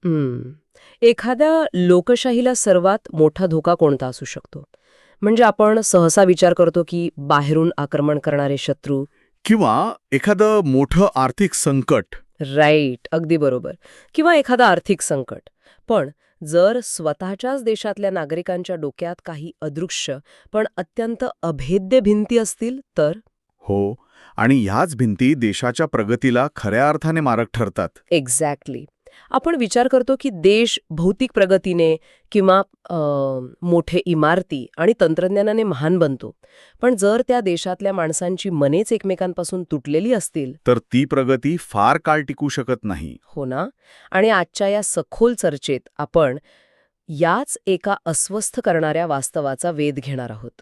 हं. एखाद्या लोकशाहीला सर्वात मोठा धोका कोणता असू शकतो? म्हणजे आपण सहसा विचार करतो की बाहेरून आक्रमण करणारे शत्रू. किंवा एखादं मोठं आर्थिक संकट. राईट, अगदी बरोबर. किंवा एखादं आर्थिक संकट. पण जर स्वतःच्याच देशातल्या नागरिकांच्या डोक्यात काही अदृश्य पण अत्यंत अभेद्य भिंती असतील तर? हो, आणि ह्याच भिंती देशाच्या प्रगतीला खऱ्या अर्थाने मारक ठरतात. एक्झॅक्टली. आपण विचार करतो की देश भौतिक प्रगतीने किंवा मोठे इमारती आणि तंत्रज्ञानाने महान बनतो. पण जर त्या देशातल्या माणसांची मनेच एकमेकांपासून तुटलेली असतील. तर ती प्रगती फार काळ टिकू शकत नाही. हो ना? आणि आजच्या या सखोल चर्चेत आपण याच एका अस्वस्थ करणाऱ्या वास्तवाचा वेध घेणार आहोत.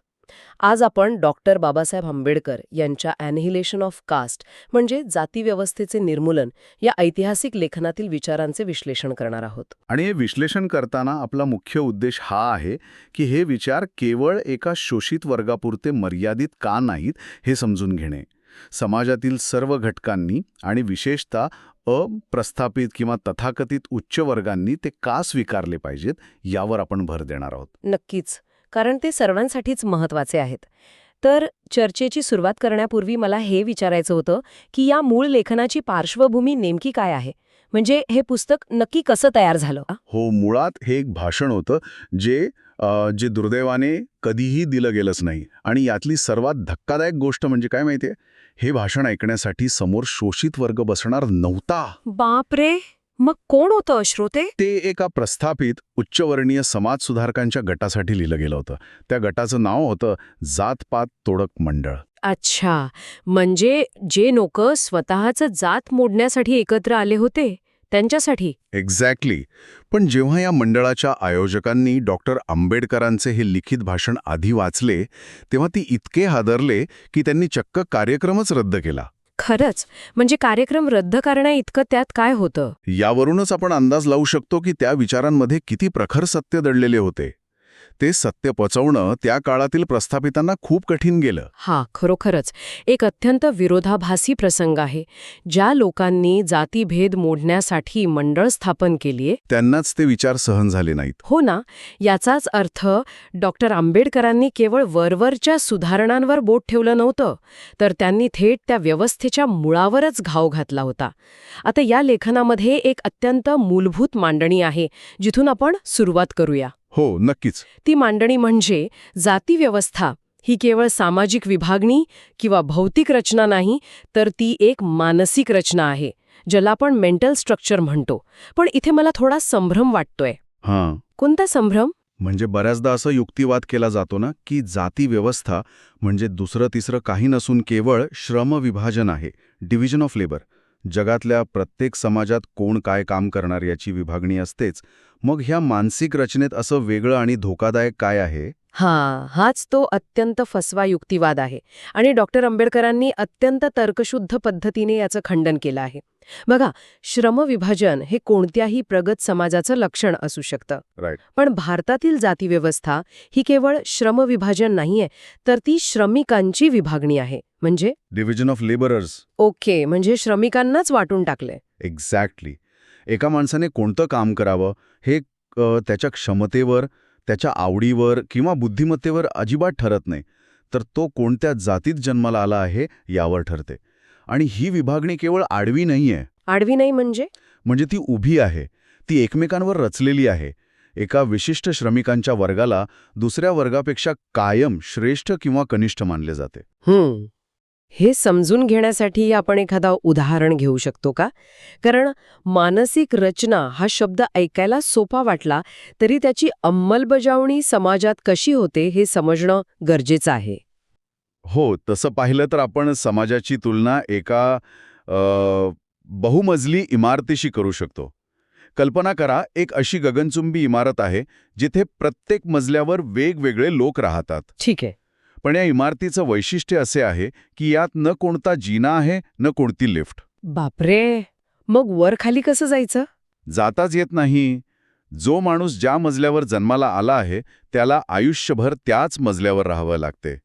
आज आपण डॉक्टर बाबासाहेब आंबेडकर यांच्या ॲनिहिलेशन ऑफ कास्ट म्हणजे जातीव्यवस्थेचे निर्मूलन या ऐतिहासिक लेखनातील विचारांचे विश्लेषण करणार आहोत. आणि हे विश्लेषण करताना आपला मुख्य उद्देश हा आहे की हे विचार केवळ एका शोषित वर्गापुरते मर्यादित का नाहीत हे समजून घेणे. समाजातील सर्व घटकांनी आणि विशेषतः अप्रस्थापित किंवा तथाकथित उच्च वर्गांनी ते का स्वीकारले पाहिजेत यावर आपण भर देणार आहोत. नक्कीच, कारण ते सर्वांसाठीच महत्वाचे आहेत. तर चर्चेची सुरुवात करण्यापूर्वी मला हे विचारायचं होतं की या मूळ लेखनाची पार्श्वभूमी नेमकी काय आहे? म्हणजे हे पुस्तक नक्की कसं तयार झालं? हो, मुळात हे एक भाषण होतं जे दुर्दैवाने कधीही दिलं गेलंच नाही. आणि यातली सर्वात धक्कादायक गोष्ट म्हणजे काय माहितीये? हे भाषण ऐकण्यासाठी समोर शोषित वर्ग बसणार नव्हता. बापरे, मग कोण होतं श्रोते? ते एका प्रस्थापित उच्चवर्णीय समाजसुधारकांच्या गटासाठी लिहिलं गेलं होतं. त्या गटाचं नाव होतं जात-पात तोडक मंडळ. अच्छा, म्हणजे जे लोक स्वतःचं जात मोडण्यासाठी एकत्र आले होते त्यांच्यासाठी. एक्झॅक्टली. पण जेव्हा या मंडळाच्या आयोजकांनी डॉक्टर आंबेडकरांचे हे लिखित भाषण आधी वाचले, तेव्हा ती इतके हादरले की त्यांनी चक्क कार्यक्रमच रद्द केला. खरंच, म्हणजे कार्यक्रम रद्द करण्या इतकं त्यात काय होतं? यावरूनच आपण अंदाज लावू शकतो की त्या विचारांमध्ये किती प्रखर सत्य दडलेले होते. ते सत्य पचवणं त्या काळातील प्रस्थापितांना खूप कठीण गेलं. हा, खरोखरच एक अत्यंत विरोधाभासी प्रसंग आहे. ज्या लोकांनी जातीभेद मोडण्यासाठी मंडळ स्थापन केलीये त्यांनाच ते विचार सहन झाले नाहीत. हो ना, याचाच अर्थ डॉक्टर आंबेडकरांनी केवळ वरवरच्या सुधारणांवर बोट ठेवलं नव्हतं, तर त्यांनी थेट त्या व्यवस्थेच्या मुळावरच घाव घातला होता. आता या लेखनामध्ये एक अत्यंत मूलभूत मांडणी आहे, जिथून आपण सुरुवात करूया. हो, नक्कीच. ती मांडणी म्हणजे जातीव्यवस्था ही केवळ सामाजिक विभागणी किंवा भौतिक रचना नाही, तर ती एक मानसिक रचना आहे, ज्याला आपण मेंटल स्ट्रक्चर म्हणतो. पण इथे मला थोडा संभ्रम वाटतोय. हां. कोणता संभ्रम? म्हणजे बऱ्याचदा असं युक्तिवाद केला जातो ना की जाती व्यवस्था म्हणजे दुसरं तिसरं काही नसून केवळ श्रमविभाजन आहे, डिव्हिजन ऑफ लेबर. जगातल्या प्रत्येक समाजात कोण काय काम करणार याची विभागणी असतेच. मग ह्या मानसिक रचनेत असं वेगळं आणि धोकादायक काय आहे? हाच तो अत्यंत फसवा युक्तिवाद आहे. आणि डॉक्टर आंबेडकरांनी अत्यंत तर्कशुद्ध पद्धतीने याचं खंडन केलं आहे. बघा, श्रमविभाजन हे कोणत्याही प्रगत समाजाचं लक्षण असू शकतं. राईट. पण भारतातील जातीव्यवस्था ही केवळ श्रमविभाजन नाहीये, तर ती श्रमिकांची विभागणी आहे. म्हणजे डिव्हिजन ऑफ लेबरर्स. ओके, म्हणजे श्रमिकांनाच वाटून टाकले. एक्झॅक्टली. एका माणसाने कोणतं काम करावं हे त्याच्या क्षमतेवर, त्याच्या आवडीवर किंवा बुद्धिमत्तेवर अजिबात ठरत नाही, तर तो कोणत्या जातीत जन्माला आला आहे यावर ठरते. आणि ही विभागणी केवळ आडवी नाहीये. आडवी नाही म्हणजे? म्हणजे ती उभी आहे, ती एकमेकांवर रचलेली आहे. एका विशिष्ट श्रमिकांच्या वर्गाला दुसऱ्या वर्गापेक्षा कायम श्रेष्ठ किंवा कनिष्ठ मानले जाते. हे समजून घेण्यासाठी आपण एखादा उदाहरण घेऊ शकतो का? कारण मानसिक रचना हा शब्द ऐकायला सोपा वाटला, तरी त्याची अंमलबजावणी समाजात कशी होते हे समजणं गरजेचं आहे. हो, तसं पाहिलं तर आपण समाजाची तुलना एका बहुमजली इमारतीशी करू शकतो. कल्पना करा, एक अशी गगनचुंबी इमारत आहे जिथे प्रत्येक मजल्यावर वेगवेगळे लोक राहतात. ठीक आहे. पण या इमारतीचं वैशिष्ट्य असे आहे की यात न कोणता जिना आहे, न कोणती लिफ्ट. बापरे, मग वर खाली कसं जायचं? जाताच येत नाही. जो माणूस ज्या मजल्यावर जन्माला आला आहे त्याला आयुष्यभर त्याच मजल्यावर राहावं लागते.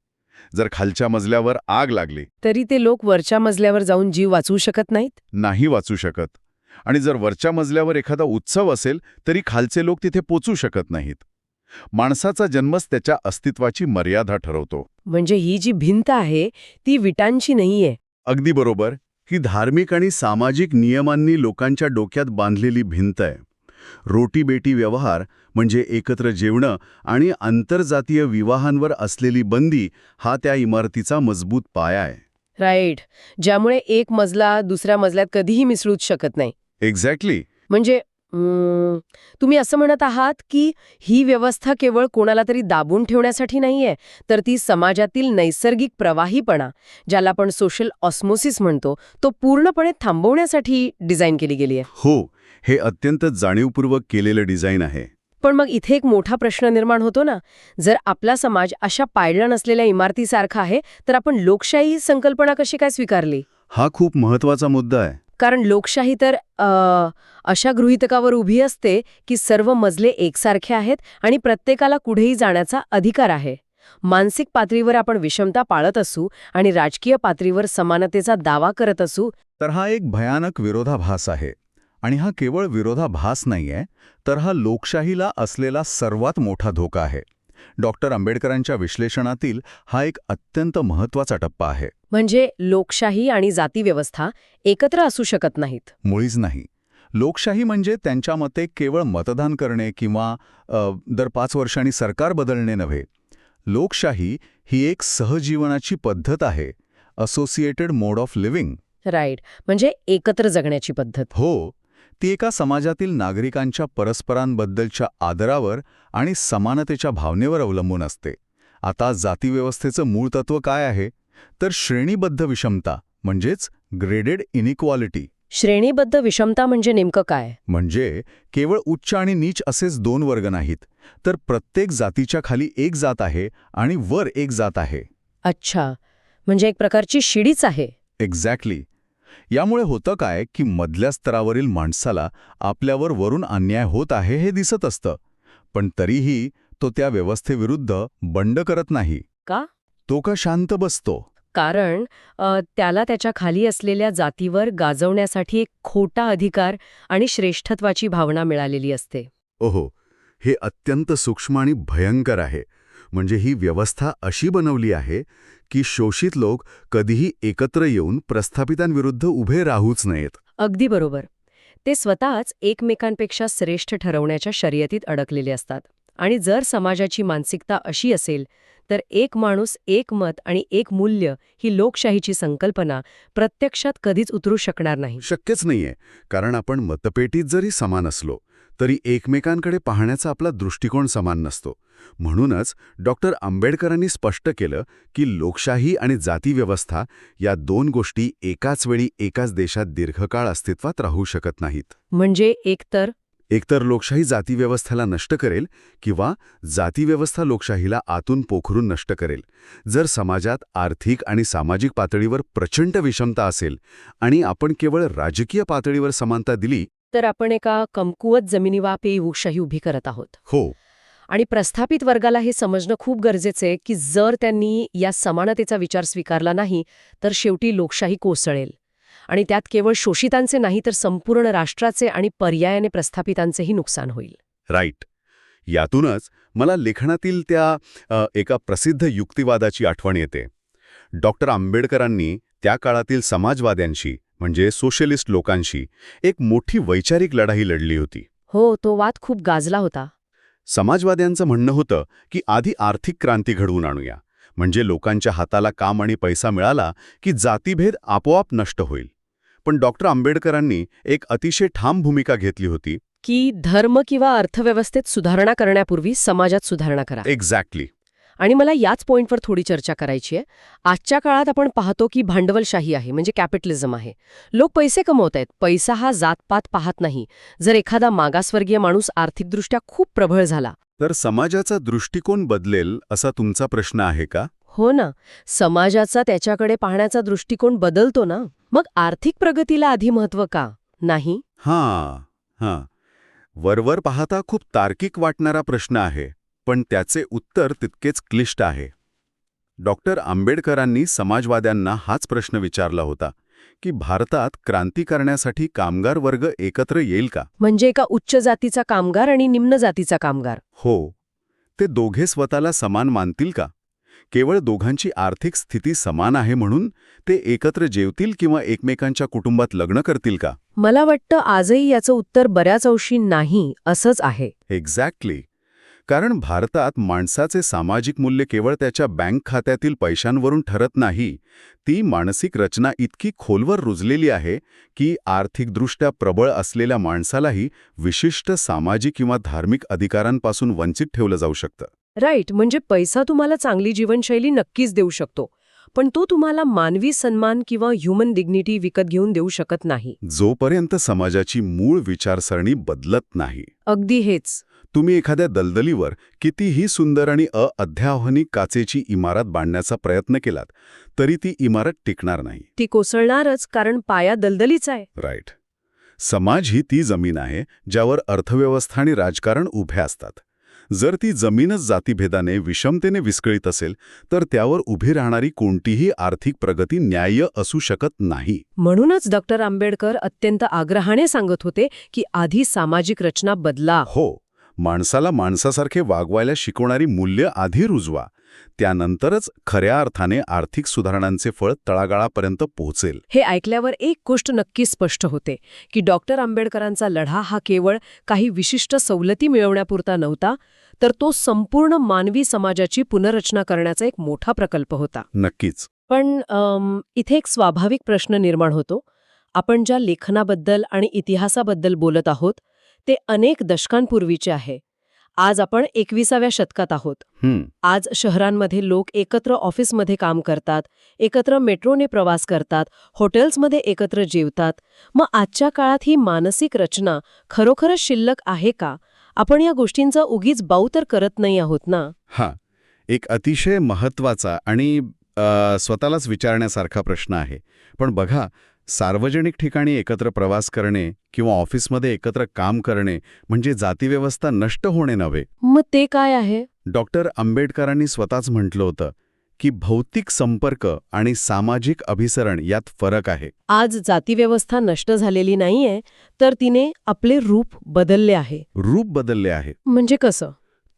जर खालच्या मजल्यावर आग लागली तरी ते लोक वरच्या मजल्यावर जाऊन जीव वाचवू शकत नाहीत? नाही वाचू शकत. आणि जर वरच्या मजल्यावर एखादा उत्सव असेल तरी खालचे लोक तिथे पोचू शकत नाहीत. माणसाचा जन्मच त्याच्या अस्तित्वाची मर्यादा ठरवतो. म्हणजे ही जी भिंत आहे ती विटांची नाहीये. अगदी बरोबर. ही धार्मिक आणि सामाजिक नियमांनी लोकांच्या डोक्यात बांधलेली भिंत आहे. रोटीबेटी व्यवहार म्हणजे एकत्र जेवणं आणि आंतरजातीय विवाहांवर असलेली बंदी हा त्या इमारतीचा मजबूत पाया आहे. राईट. ज्यामुळे एक मजला दुसऱ्या मजल्यात कधीही मिसळूच शकत नाही. एक्झॅक्टली. म्हणजे तुम्ही असं म्हणत आहात की ही व्यवस्था केवळ कोणाला तरी दाबून ठेवण्यासाठी नाहीये, तर ती समाजातील नैसर्गिक प्रवाहीपणा, ज्याला आपण सोशल ऑस्मोसिस म्हणतो, तो पूर्णपणे थांबवण्यासाठी डिझाईन केली गेली आहे. हो, हे अत्यंत जाणीवपूर्वक केलेलं डिझाईन आहे. पण मग इथे एक मोठा प्रश्न निर्माण होतो ना, जर आपला समाज अशा पायऱ्या नसलेल्या इमारतीसारखा आहे, तर आपण लोकशाही ही संकल्पना कशी काय स्वीकारली? हा खूप महत्वाचा मुद्दा आहे. कारण लोकशाही तर अशा गृहीतकावर उभी असते की सर्व मजले एकसारखे आहेत आणि प्रत्येकाला कुठेही जाण्याचा अधिकार आहे. मानसिक पातळीवर आपण विषमता पाळत असू आणि राजकीय पातळीवर समानतेचा दावा करत असू. तर हा एक भयानक विरोधाभास आहे. आणि हा केवळ विरोधाभास नाहीये, तर हा लोकशाहीला असलेला सर्वात मोठा धोका आहे. डॉक्टर आंबेडकरांच्या विश्लेषणातील हा एक अत्यंत महत्वाचा टप्पा आहे. म्हणजे लोकशाही आणि जातीव्यवस्था एकत्र असू शकत नाहीत. मुळीच नाही. लोकशाही म्हणजे त्यांच्या मते केवळ मतदान करणे किंवा दर 5 वर्षांनी सरकार बदलणे नव्हे. लोकशाही ही एक सहजीवनाची पद्धत आहे, associated mode of living. Right. म्हणजे एकत्र जगण्याची पद्धत. हो, ती एका समाजातील नागरिकांच्या परस्परांबद्दलच्या आदरावर आणि समानतेच्या भावनेवर अवलंबून असते. आता जातीव्यवस्थेचं मूळ तत्व काय आहे? तर श्रेणीबद्ध विषमता, म्हणजेच ग्रेडेड इनइक्वालिटी. श्रेणीबद्ध विषमता म्हणजे नेमकं काय? म्हणजे केवळ उच्च आणि नीच असेच 2 वर्ग नाहीत, तर प्रत्येक जातीच्या खाली एक जात आहे आणि वर एक जात आहे. अच्छा, म्हणजे एक प्रकारची शिडीच आहे. एक्झॅक्टली. यामुळे होतं काय की मधल्या स्तरावरील माणसाला आपल्यावर वरून अन्याय होत आहे हे दिसत असतं, पण तरीही तो त्या व्यवस्थेविरुद्ध बंड करत नाही. का? तो का शांत बसतो? कारण त्याला त्याच्या खाली असलेल्या जातीवर गाजवण्यासाठी एक खोटा अधिकार आणि श्रेष्ठत्वाची भावना मिळालेली असते. ओहो, हे अत्यंत सूक्ष्म आणि भयंकर आहे. म्हणजे ही व्यवस्था अशी बनवली आहे की शोषित लोक कधीही एकत्र येऊन प्रस्थापितांविरुद्ध उभे राहूच नयेत. अगदी बरोबर. ते स्वतःच एकमेकांपेक्षा श्रेष्ठ ठरवण्याच्या शर्यतीत अडकलेले असतात. आणि जर समाजाची मानसिकता अशी असेल, तर एक माणूस, एक मत आणि एक मूल्य ही लोकशाहीची संकल्पना प्रत्यक्षात कधीच उतरू शकणार नाही. शक्यच नाहीये, कारण आपण मतपेटीत जरी समान असलो तरी एकमेकांकडे पाहण्याचा आपला दृष्टिकोन समान नसतो. म्हणूनच डॉक्टर आंबेडकरांनी स्पष्ट केलं की लोकशाही आणि जातीव्यवस्था या 2 गोष्टी एकाच वेळी एकाच देशात दीर्घकाळ अस्तित्वात राहू शकत नाहीत. म्हणजे एकतर लोकशाही जातीव्यवस्थेला नष्ट करेल किंवा जातीव्यवस्था लोकशाहीला आतून पोखरून नष्ट करेल. जर समाजात आर्थिक आणि सामाजिक पातळीवर प्रचंड विषमता असेल आणि आपण केवळ राजकीय पातळीवर समानता दिली, तर आपण एका कमकुवत जमिनीवापी लोकशाही उभी करत आहोत. हो, आणि प्रस्थापित वर्गाला हे समजणं खूप गरजेचं आहे की जर त्यांनी या समानतेचा विचार स्वीकारला नाही, तर शेवटी लोकशाही कोसळेल. आणि त्यात केवळ शोषितांचे नाही, तर संपूर्ण राष्ट्राचे आणि पर्यायाने प्रस्थापितांचेही नुकसान होईल. राईट. यातूनच मला लेखनातील त्या एका प्रसिद्ध युक्तिवादाची आठवण येते. डॉक्टर आंबेडकरांनी त्या काळातील समाजवाद्यांशी म्हणजे सोशलिस्ट लोकांशी एक मोठी वैचारिक लढाई लढली होती. हो, तो वाद खूप गाजला होता. समाजवाद्यांचं म्हणणं होतं की आधी आर्थिक क्रांती घडवून आणूया, म्हणजे लोकांच्या हाताला काम आणि पैसा मिळाला की जातीभेद आपोआप नष्ट होईल. पण डॉक्टर आंबेडकरांनी एक अतिशय ठाम भूमिका घेतली होती की धर्म किंवा अर्थव्यवस्थेत सुधारणा करण्यापूर्वी समाजात सुधारणा करा. एक्झॅक्टली. आणि मला याच पॉइंटवर थोडी चर्चा करायची आहे. आजच्या काळात आपण पाहतो की भांडवलशाही आहे, म्हणजे कॅपिटलिझम आहे. लोक पैसे कमवत आहेत. पैसा हा जातपात पाहत नाही. जर एखादा मागासवर्गीय माणूस आर्थिकदृष्ट्या खूप प्रबळ झाला, तर समाजाचा दृष्टिकोन बदलेल असा तुमचा प्रश्न आहे का? हो ना, समाजाचा त्याच्याकडे पाहण्याचा दृष्टिकोन बदलतो ना. मग आर्थिक प्रगतीला आधी महत्त्व का नाही? हां. वरवर पाहता खूप तार्किक वाटणारा प्रश्न आहे, पण त्याचे उत्तर तितकेच क्लिष्ट आहे. डॉक्टर आंबेडकरांनी समाजवाद्यांना हाच प्रश्न विचारला होता की भारतात क्रांती करण्यासाठी कामगार वर्ग एकत्र येईल का? म्हणजे एका उच्च जातीचा कामगार आणि निम्न जातीचा कामगार. हो. ते दोघे स्वतःला समान मानतील का? केवळ दोघांची आर्थिक स्थिती समान आहे म्हणून ते एकत्र जेवतील किंवा एकमेकांच्या कुटुंबात लग्न करतील का? मला वाटतं आजही याचं उत्तर बऱ्याच अंशी नाही असंच आहे. एक्झॅक्टली. कारण भारतात माणसाचे सामाजिक मूल्य केवळ त्याच्या बँक खात्यातील पैशांवरून ठरत नाही. ती मानसिक रचना इतकी खोलवर रुजलेली आहे की आर्थिकदृष्ट्या प्रबळ असलेल्या माणसालाही विशिष्ट सामाजिक किंवा धार्मिक अधिकारांपासून वंचित ठेवलं जाऊ शकतं. राईट. म्हणजे पैसा तुम्हाला चांगली जीवनशैली नक्कीच देऊ शकतो, पण तो तुम्हाला मानवी सन्मान किंवा ह्युमन डिग्निटी विकत घेऊन देऊ शकत नाही. जोपर्यंत समाजाची मूळ विचारसरणी बदलत नाही. अगदी हेच. तुम्ही एखाद्या दलदलीवर कितीही सुंदर आणि अध्यावनिक काचेची इमारत बांधण्याचा प्रयत्न केलात तरी ती इमारत टिकणार नाही. ती कोसळणारच, कारण पाया दलदलीचा आहे. राईट. समाज ही ती जमीन आहे ज्यावर अर्थव्यवस्था आणि राजकारण उभे असतात. जर ती जमीनच जातीभेदाने विषमतेने विस्कळीत असेल तर त्यावर उभी राहणारी कोणतीही आर्थिक प्रगती न्याय्य असू शकत नाही. म्हणूनच डॉक्टर आंबेडकर अत्यंत आग्रहाने सांगत होते की आधी सामाजिक रचना बदला. हो. माणसाला माणसासारखे वागवायला शिकवणारी मूल्य आधी रुजवा. त्यानंतरच खऱ्या अर्थाने आर्थिक सुधारणांचे फळ तळागाळापर्यंत पोहोचेल. हे ऐकल्यावर एक गोष्ट नक्की स्पष्ट होते की डॉक्टर आंबेडकरांचा लढा हा केवळ काही विशिष्ट सवलती मिळवण्यापुरता नव्हता, तर तो संपूर्ण मानवी समाजाची पुनर्रचना करण्याचा एक मोठा प्रकल्प होता. नक्कीच. पण इथे एक स्वाभाविक प्रश्न निर्माण होतो. आपण ज्या लेखनाबद्दल आणि इतिहासाबद्दल बोलत आहोत ते अनेक दशकांपूर्वीचे आहे. आज आपण 21व्या शतकात आहोत. आज शहरांमध्ये लोक एकत्र ऑफिसमध्ये काम करतात, एकत्र मेट्रोने प्रवास करतात, हॉटेल्समध्ये एकत्र जेवतात. मग आजच्या काळात ही मानसिक रचना खरोखरच शिल्लक आहे का? आपण या गोष्टींचा उगीच बाऊ तर करत नाही आहोत ना? हां. एक अतिशय महत्त्वाचा आणि स्वतःलाच विचारण्यासारखा प्रश्न आहे. पण बघा, सार्वजनिक ठिकाणी एकत्र प्रवास करणे किंवा ऑफिसमध्ये एकत्र काम करणे म्हणजे जातीव्यवस्था नष्ट होणे नव्हे. मग ते काय आहे? डॉक्टर आंबेडकरांनी स्वतःच म्हटलं होतं की भौतिक संपर्क आणि सामाजिक अभिसरण यात फरक आहे. आज जातीव्यवस्था नष्ट झालेली नाहीये, तर तिने आपले रूप बदलले आहे. रूप बदलले आहे. म्हणजे कसं?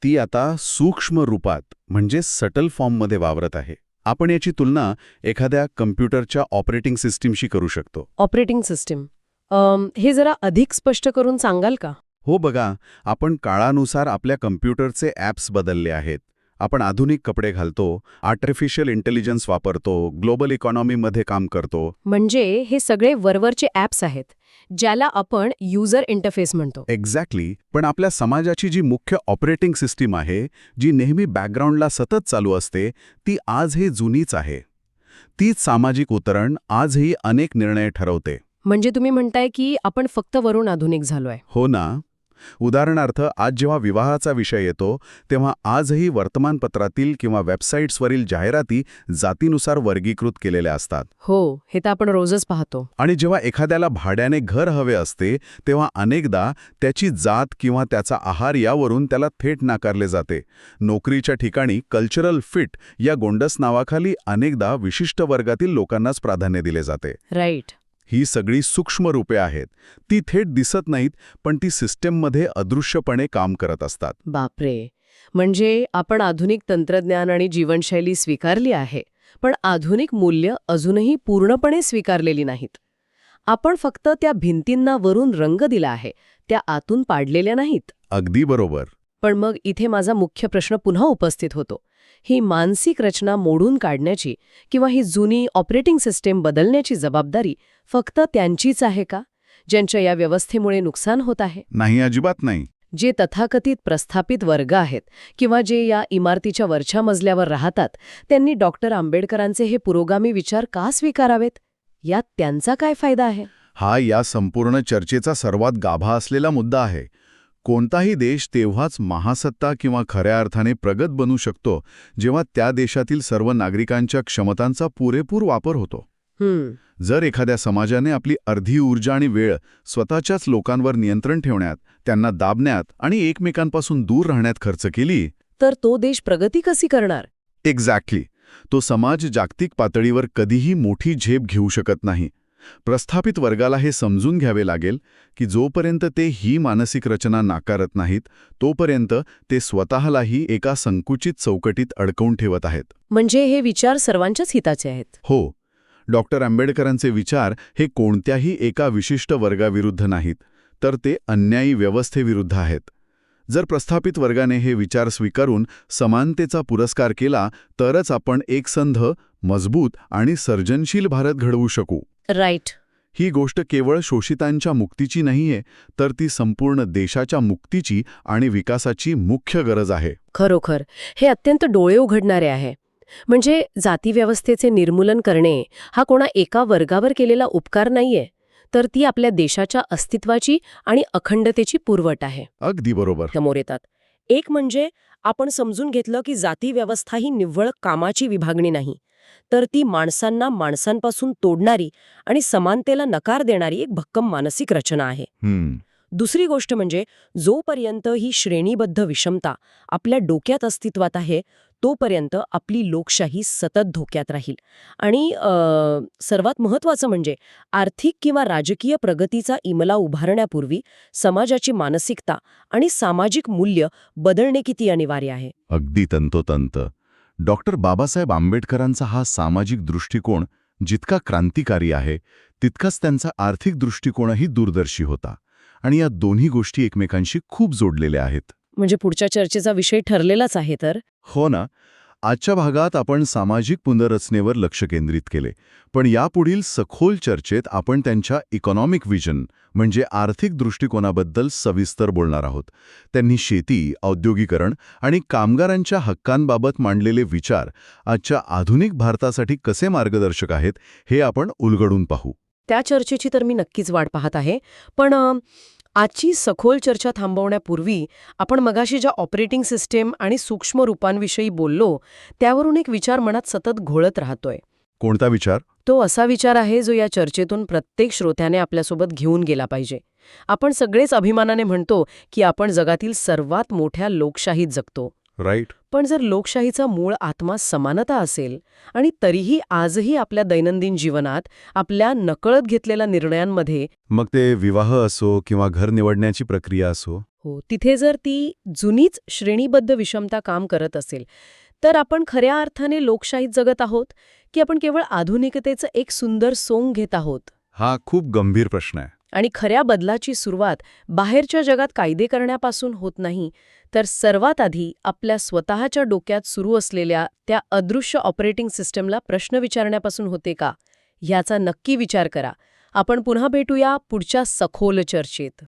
ती आता सूक्ष्म रूपात म्हणजे सटल फॉर्ममध्ये वावरत आहे. आपण याची तुलना एखाद्या कम्प्युटरच्या ऑपरेटिंग सिस्टीमशी करू शकतो. ऑपरेटिंग सिस्टीम हे जरा अधिक स्पष्ट करून सांगाल का? हो, बघा, आपण काळानुसार आपल्या कम्प्युटरचे ॲप्स बदलले आहेत. आपण आधुनिक कपडे घालतो, आर्टिफिशियल इंटेलिजन्स वापरतो, ग्लोबल इकॉनॉमीमध्ये काम करतो. म्हणजे हे सगळे वरवरचे ॲप्स आहेत, ज्याला आपण युजर इंटरफेस म्हणतो. एक्झॅक्टली. पण आपल्या समाजाची जी मुख्य ऑपरेटिंग सिस्टीम आहे, जी नेहमी बॅकग्राऊंडला सतत चालू असते, ती आजही जुनीच आहे. तीच सामाजिक उतरण आजही अनेक निर्णय ठरवते. म्हणजे तुम्ही म्हणताय की आपण फक्त वरून आधुनिक झालोय. हो ना. उदाहरणार्थ, आज जेव्हा विवाहाचा विषय येतो तेव्हा आजही वर्तमानपत्रातील किंवा वेबसाईट्सवरील जाहिराती जातीनुसार वर्गीकृत केलेल्या असतात. हो, हे तर आपण रोजच पाहतो. आणि जेव्हा एखाद्याला भाड्याने घर हवे असते तेव्हा अनेकदा त्याची जात किंवा त्याचा आहार यावरून त्याला थेट नाकारले जाते. नोकरीच्या ठिकाणी कल्चरल फिट या गोंडस नावाखाली अनेकदा विशिष्ट वर्गातील लोकांनाच प्राधान्य दिले जाते. राईट. ही सगळी सूक्ष्म रूपे आहेत. ती थेट दिसत नाहीत, पण ती सिस्टीममध्ये अदृश्यपणे काम करत असतात. बापरे. म्हणजे आपण आधुनिक तंत्रज्ञान आणि जीवनशैली स्वीकारली आहे, पण आधुनिक मूल्य अजूनही पूर्णपणे स्वीकारलेली नाहीत. आपण फक्त त्या भिंतींना वरून रंग दिला आहे, त्या आतून पाडलेल्या नाहीत. अगदी बरोबर. पण मग इथे माझा मुख्य प्रश्न पुन्हा उपस्थित होतो. ही मानसिक रचना मोडून काढण्याची किंवा ही जुनी ऑपरेटिंग सिस्टीम बदलण्याची जबाबदारी फक्त त्यांचीच आहे का, ज्यांच्या या व्यवस्थेमुळे नुकसान होत आहे? नाही, अजिबात नाही. जे तथाकथित प्रस्थापित वर्ग आहेत किंवा जे या इमारतीच्या वरच्या मजल्यावर राहतात, त्यांनी डॉक्टर आंबेडकरांचे हे पुरोगामी विचार का स्वीकारावेत? यात त्यांचा काय फायदा आहे? हा या संपूर्ण चर्चेचा सर्वात गाभा असलेला मुद्दा आहे. कोणताही देश तेव्हाच महासत्ता किंवा खऱ्या अर्थाने प्रगत बनू शकतो जेव्हा त्या देशातील सर्व नागरिकांच्या क्षमतांचा पुरेपूर वापर होतो. जर एखाद्या समाजाने आपली अर्धी ऊर्जा आणि वेळ स्वतःच्याच लोकांवर नियंत्रण ठेवण्यात, त्यांना दाबण्यात आणि एकमेकांपासून दूर राहण्यात खर्च केली, तर तो देश प्रगती कशी करणार? एक्झॅक्टली. तो समाज जागतिक पातळीवर कधीही मोठी झेप घेऊ शकत नाही. प्रस्थापित वर्गाला हे समजून घ्यावे लागेल की जोपर्यंत ते ही मानसिक रचना नाकारत नाहीत तोपर्यंत ते स्वतःलाही एका संकुचित चौकटीत अडकवून ठेवत आहेत. म्हणजे हे विचार सर्वांच्याच हिताचे आहेत. हो, डॉक्टर आंबेडकरांचे विचार हे कोणत्याही एका विशिष्ट वर्गाविरुद्ध नाहीत, तर ते अन्यायी व्यवस्थेविरुद्ध आहेत. जर प्रस्थापित वर्गाने हे विचार स्वीकारून समानतेचा पुरस्कार केला तरच आपण एकसंध, मजबूत आणि सर्जनशील भारत घडवू शकू. राईट. ही गोष्ट केवळ शोषितांच्या मुक्तीची नाहीये, तर ती संपूर्ण देशाच्या मुक्तीची आणि विकासाची मुख्य गरज आहे. खरोखर हे अत्यंत डोळे उघडणारे आहे. म्हणजे जातीव्यवस्थेचे निर्मूलन करणे हा कोणा एका वर्गावर केलेला उपकार नाहीये, तर ती आपल्या देशाच्या अस्तित्वाची आणि अखंडतेची पुरवठ आहे. अगदी बरोबर. समोर येतात. एक म्हणजे आपण समजून घेतलं की जातीव्यवस्था ही निव्वळ कामाची विभागणी नाही, तर ती माणसांना माणसांपासून तोडणारी आणि समानतेला नकार देणारी एक भक्कम मानसिक रचना आहे. दुसरी गोष्ट म्हणजे जोपर्यंत ही श्रेणीबद्ध विषमता आपल्या डोक्यात अस्तित्वात आहे तोपर्यंत आपली लोकशाही सतत धोक्यात राहील. आणि सर्वात महत्त्वाचं म्हणजे आर्थिक किंवा राजकीय प्रगतीचा इमला उभारण्यापूर्वी समाजाची मानसिकता आणि सामाजिक मूल्य बदलणे किती अनिवार्य आहे. अगदी तंतोतंत. डॉक्टर बाबासाहेब आंबेडकरांचा हा सामाजिक दृष्टिकोन जितका क्रांतिकारी आहे तितकाच त्यांचा आर्थिक दृष्टिकोनही दूरदर्शी होता. आणि या दोन्ही गोष्टी एकमेकांशी खूप जोडलेल्या आहेत. म्हणजे पुढच्या चर्चेचा विषय ठरलेलाच आहे तर. हो ना. आजच्या भागात आपण सामाजिक पुनर्रचनेवर लक्ष केंद्रित केले, पण यापुढील सखोल चर्चेत आपण त्यांच्या इकॉनॉमिक विजन म्हणजे आर्थिक दृष्टिकोनाबद्दल सविस्तर बोलणार आहोत. त्यांनी शेती, औद्योगिकरण आणि कामगारांच्या हक्कांबाबत मांडलेले विचार आजच्या आधुनिक भारतासाठी कसे मार्गदर्शक आहेत हे आपण उलगडून पाहू. त्या चर्चेची तर मी नक्कीच वाट पाहत आहे. पण आजची सखोल चर्चा थांबवण्यापूर्वी आपण मगाशी ज्या ऑपरेटिंग सिस्टीम आणि सूक्ष्म रूपांविषयी बोललो त्यावरून एक विचार मनात सतत घोळत राहतोय. कोणता विचार? तो असा विचार आहे जो या चर्चेतून प्रत्येक श्रोत्याने आपल्यासोबत घेऊन गेला पाहिजे. आपण सगळेच अभिमानाने म्हणतो की आपण जगातील सर्वात मोठ्या लोकशाहीत जगतो. राईट. पण जर लोकशाहीचा मूळ आत्मा समानता असेल आणि तरीही आजही आपल्या दैनंदिन जीवनात आपल्या नकळत घेतलेल्या निर्णयांमध्ये, मग ते विवाह असो किंवा घर निवडण्याची प्रक्रिया असो, तिथे जर ती जुनीच श्रेणीबद्ध विषमता काम करत असेल तर आपण खऱ्या अर्थाने लोकशाहीत जगत आहोत की आपण केवळ आधुनिकतेचं एक सुंदर सोंग घेत आहोत? हा खूप गंभीर प्रश्न आहे. आणि खऱ्या बदलाची सुरुवात बाहेरच्या जगात कायदे करण्यापासून होत नाही, तर सर्वात आधी आपल्या स्वतःच्या डोक्यात सुरू असलेल्या त्या अदृश्य ऑपरेटिंग सिस्टमला प्रश्न विचारण्यापासून होते का? ह्याचा नक्की विचार करा. आपण पुन्हा भेटूया पुढच्या सखोल चर्चेत.